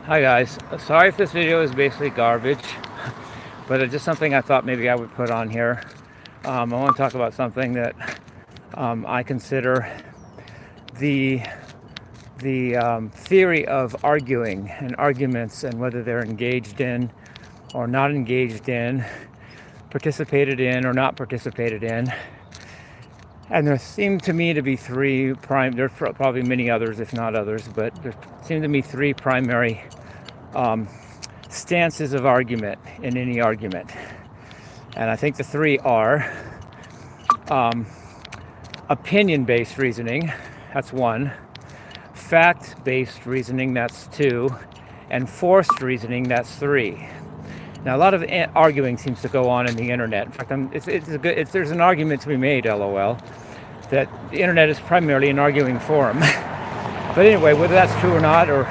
Hi guys, sorry if this video is basically garbage, but it's just something I thought maybe I would put on here. I want to talk about something that I consider the theory of arguing and arguments, and whether they're engaged in or not engaged in, participated in or not participated in. And there seem to me to be there's probably many others if not others, but there seem to be three primary stances of argument in any argument. And I think the three are opinion-based reasoning, that's one; fact-based reasoning, that's two; and forced reasoning, that's three. Now, a lot of arguing seems to go on in the internet. In fact, there's an argument to be made, LOL, that the internet is primarily an arguing forum. But anyway, whether that's true or not, or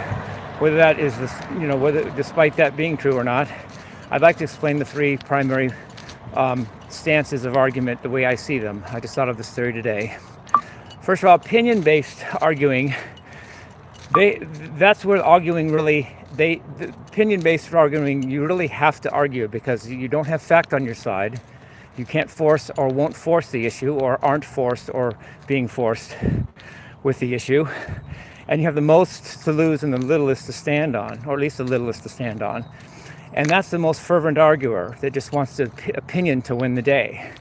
whether that is this, whether despite that being true or not, I'd like to explain the three primary stances of argument the way I see them. I just thought of this theory today. First of all, opinion-based arguing. That's where arguing really. The opinion-based arguing, you really have to argue because you don't have fact on your side. You can't force or won't force the issue, or aren't forced or being forced with the issue. And you have the most to lose and the littlest to stand on, or at least the littlest to stand on. And that's the most fervent arguer that just wants the opinion to win the day.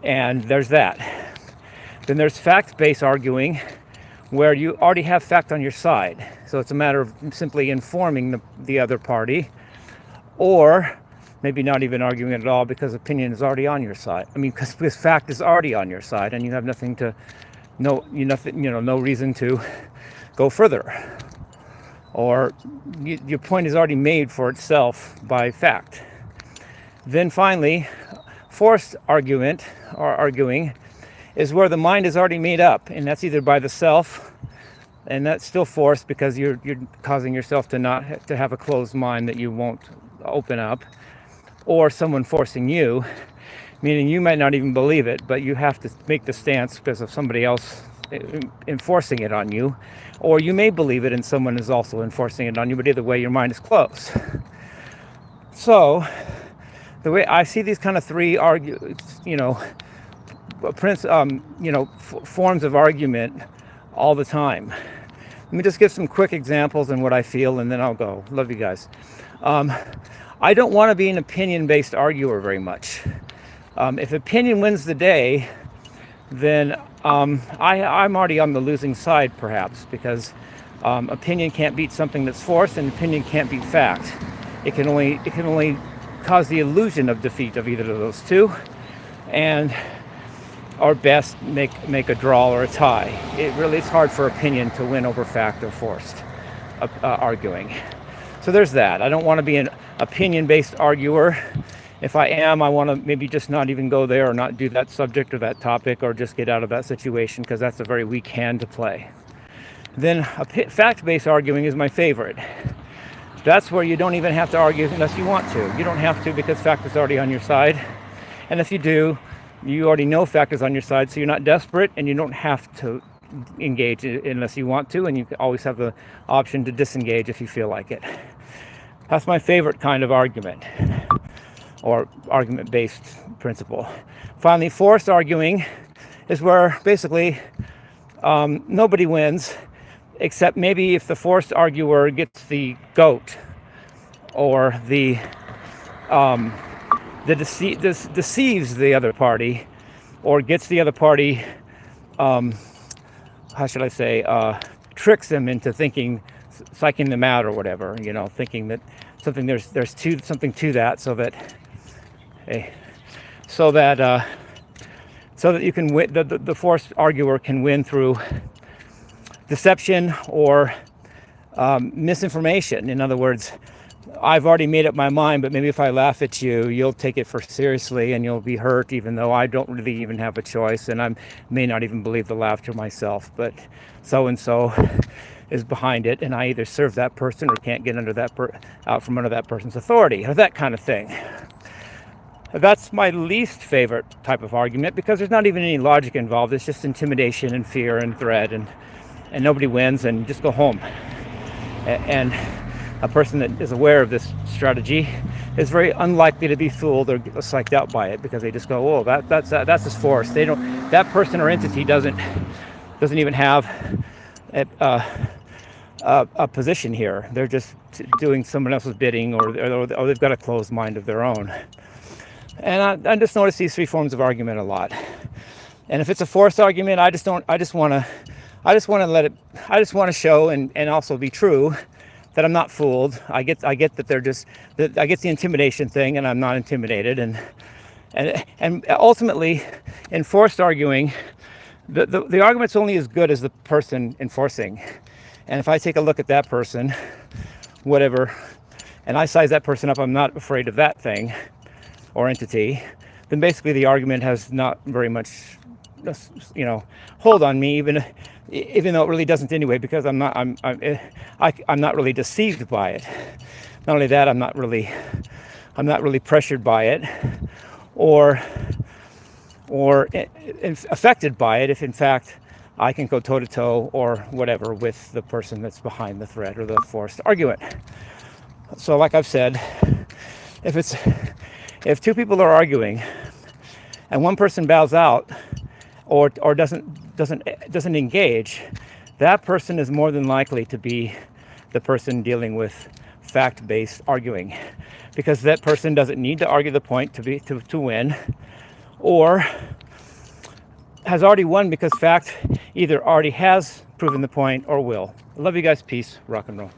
And there's that. Then there's fact-based arguing, where you already have fact on your side. So it's a matter of simply informing the other party, or maybe not even arguing at all because opinion is already on your side. Because fact is already on your side, and you have no reason to go further. Or your point is already made for itself by fact. Then finally, forced argument or arguing is where the mind is already made up, and that's either by the self, and that's still forced because you're causing yourself to have a closed mind that you won't open up, or someone forcing you, meaning you might not even believe it, but you have to make the stance because of somebody else enforcing it on you, or you may believe it and someone is also enforcing it on you, but either way your mind is closed. So the way I see these kind of three forms of argument all the time. Let me just give some quick examples and what I feel, and then I'll go. Love you guys. I don't want to be an opinion-based arguer very much. If opinion wins the day, then I'm already on the losing side, perhaps, because opinion can't beat something that's forced, and opinion can't beat fact. It can only cause the illusion of defeat of either of those two, and or best make a draw or a tie. It's hard for opinion to win over fact or forced arguing. So there's that. I don't want to be an opinion-based arguer. If I am, I want to maybe just not even go there, or not do that subject or that topic, or just get out of that situation, because that's a very weak hand to play. Then fact-based arguing is my favorite. That's where you don't even have to argue unless you want to. You don't have to, because fact is already on your side. And if you do, you already know fact is on your side, so you're not desperate, and you don't have to engage unless you want to, and you always have the option to disengage if you feel like it. That's my favorite kind of argument, or argument-based principle. Finally, forced arguing is where basically nobody wins, except maybe if the forced arguer gets the goat, or deceives the other party, or gets the other party, tricks them into thinking, psyching them out or whatever, thinking that there's something to that, so that you can win, the forced arguer can win through deception or misinformation. In other words, I've already made up my mind, but maybe if I laugh at you, you'll take it for seriously and you'll be hurt, even though I don't really even have a choice, and I may not even believe the laughter myself, but so-and-so is behind it, and I either serve that person or can't get out from under that person's authority, or that kind of thing. That's my least favorite type of argument, because there's not even any logic involved. It's just intimidation and fear and threat, and nobody wins, and just go home. And A person that is aware of this strategy is very unlikely to be fooled or psyched out by it, because they just go, "Oh, that's just force." They don't. That person or entity doesn't even have a position here. They're just doing someone else's bidding, or they've got a closed mind of their own. And I just notice these three forms of argument a lot. And if it's a forced argument, I just want to show and also be true that I'm not fooled. I get that I get the intimidation thing, and I'm not intimidated. And ultimately, in forced arguing, the argument's only as good as the person enforcing. And if I take a look at that person, whatever, and I size that person up, I'm not afraid of that thing or entity, then basically the argument has not very much, hold on me, even though it really doesn't anyway, because I'm not really deceived by it. Not only that, I'm not really pressured by it, or affected by it, if in fact I can go toe to toe or whatever with the person that's behind the threat or the forced argument. So, like I've said, if two people are arguing and one person bows out or doesn't engage, that person is more than likely to be the person dealing with fact-based arguing, because that person doesn't need to argue the point to win, or has already won because fact either already has proven the point or will. I love you guys. Peace. Rock and roll.